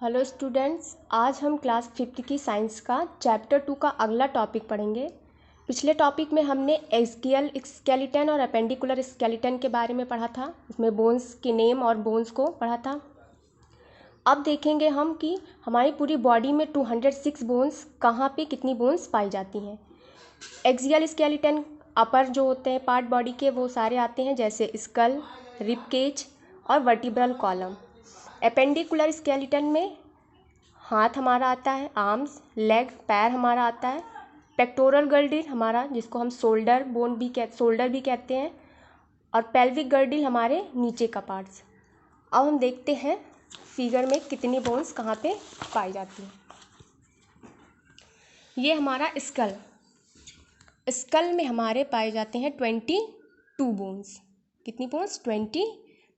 Hello students, आज हम class 5th की साइंस का चैप्टर 2 का अगला टॉपिक पढ़ेंगे। पिछले टॉपिक में हमने एक्सियल स्केलेटन और अपेंडिकुलर स्केलेटन के बारे में पढ़ा था। इसमें बोन्स के नेम और बोन्स को पढ़ा था। अब देखेंगे हम कि हमारी पूरी बॉडी में 206 बोन्स कहाँ पे कितनी बोन्स पाई जाती हैं। एक्सियल स्केलेटन अपर जो होते हैं पार्ट बॉडी के वो सारे आते हैं, जैसे स्कल, रिब केज और वर्टिब्रल कॉलम। एपेंडिकुलर स्केलेटन में हाथ हमारा आता है, आर्म्स, लेग, पैर हमारा आता है। पेक्टोरल गर्डिल हमारा, जिसको हम शोल्डर भी कहते हैं, और पेल्विक गर्डिल हमारे नीचे का पार्ट्स। अब हम देखते हैं फिगर में कितनी बोन्स कहाँ पे पाई जाती हैं। ये हमारा स्कल में हमारे पाए जाते हैं 22 बोन्स। कितनी बोन्स? 22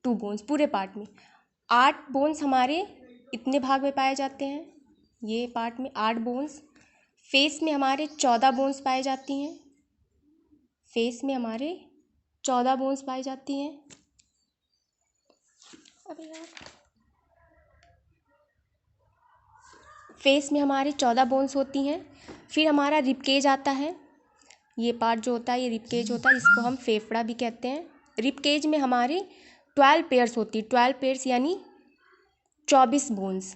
बोन्स पूरे पार्ट में। 8 बोन्स हमारे इतने भाग में पाए जाते हैं, ये पार्ट में 8 बोन्स। फेस में हमारे 14 बोन्स पाई जाती हैं। फेस में हमारे 14 बोन्स पाई जाती हैं। फेस में हमारे 14 बोन्स होती हैं। फिर हमारा रिबकेज आता है। ये पार्ट जो होता है ये रिबकेज होता है, जिसको हम फेफड़ा भी कहते हैं। रिबकेज में हमारे 12 पेयर्स होती है। 12 पेयर्स यानी 24 बोन्स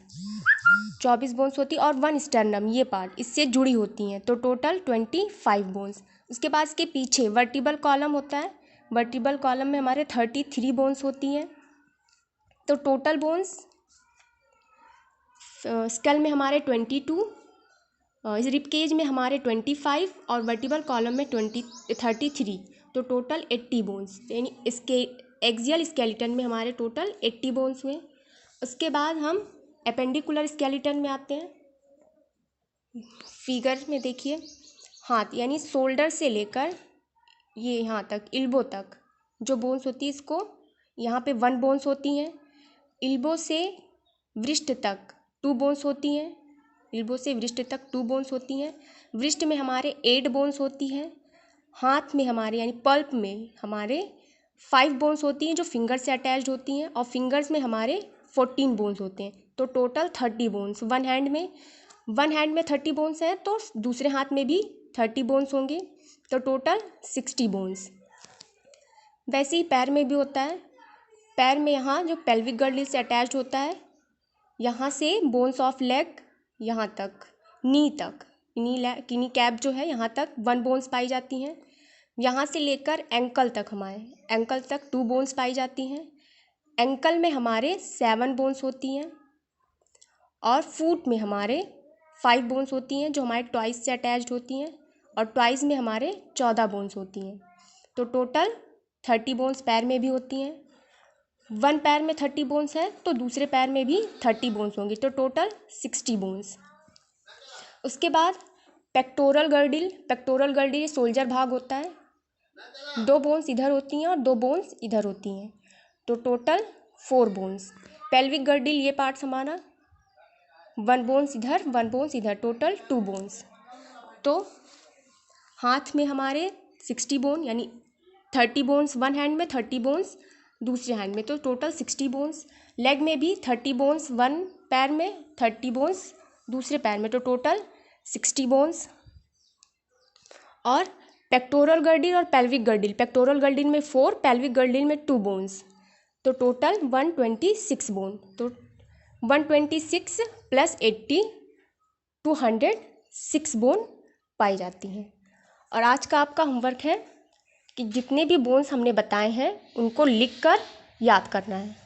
होती है, और 1 स्टर्नम, ये पार्ट इससे जुड़ी होती हैं, तो टोटल 25 बोन्स। उसके बाद इसके पीछे वर्टिब्रल कॉलम होता है। वर्टिब्रल कॉलम में हमारे 33 बोन्स होती हैं। तो टोटल बोन्स स्कल में हमारे 22, रिबकेज में हमारे 25 और वर्टिब्रल कॉलम में 33, तो टोटल 80 बोन्स। यानी इसके एक्सियल स्केलेटन में हमारे टोटल 80 बोन्स हुए। उसके बाद हम एपेंडिकुलर स्केलेटन में आते हैं। फिगर में देखिए, हाथ यानी शोल्डर से लेकर ये यहाँ तक इल्बो तक जो बोन्स होती है, इसको यहाँ पे 1 बोन्स होती हैं। इल्बो से वृष्ट तक 2 बोन्स होती हैं। इल्बो से वृष्ट तक 2 बोन्स होती हैं। वृष्ट में हमारे 8 बोन्स होती हैं। हाथ में हमारे यानी पल्प में हमारे 5 बोन्स होती हैं जो फिंगर से अटैच्ड होती हैं, और फिंगर्स में हमारे 14 बोन्स होते हैं, तो टोटल 30 बोन्स। वन हैंड में 30 बोन्स हैं, तो दूसरे हाथ में भी 30 बोन्स होंगे, तो टोटल 60 बोन्स। वैसे ही पैर में भी होता है। पैर में यहाँ जो पेल्विक गर्डिल से अटैच्ड होता है, यहाँ से बोन्स ऑफ लेग यहाँ तक, नी तक, किनी कैप जो है यहाँ तक 1 बोन्स पाई जाती हैं। यहाँ से लेकर एंकल तक, हमारे एंकल तक 2 बोन्स पाई जाती हैं। एंकल में हमारे 7 बोन्स होती हैं, और फुट में हमारे 5 बोन्स होती हैं जो हमारे टॉइस से अटैच्ड होती हैं, और टॉइस में हमारे 14 बोन्स होती हैं, तो टोटल 30 बोन्स पैर में भी होती हैं। 1 पैर में 30 बोन्स है, तो दूसरे पैर में भी 30 बोन्स होंगी, तो टोटल 60 बोन्स। उसके बाद पेक्टोरल गर्डिल सोल्जर भाग होता है। 2 बोन्स इधर होती हैं और 2 बोन्स इधर होती हैं, तो टोटल 4 बोन्स। पेल्विक गर्डिल ये पार्ट्स हमारा 1 बोन्स इधर 1 बोन्स इधर, टोटल 2 बोन्स। तो हाथ में हमारे 60 बोन यानी 30 बोन्स वन हैंड में, 30 बोन्स दूसरे हैंड में, तो टोटल 60 बोन्स। लेग में भी 30 बोन्स 1 पैर में, 30 बोन्स दूसरे पैर में, तो टोटल 60 बोन्स। और पेक्टोरल गर्डिल और पेल्विक गर्डिल, पेक्टोरल गर्डिल में 4, पेल्विक गर्डिल में 2 बोन्स, तो टोटल 126 बोन। तो 126 + 80 206 बोन पाई जाती हैं। और आज का आपका होमवर्क है कि जितने भी बोन्स हमने बताए हैं उनको लिखकर याद करना है।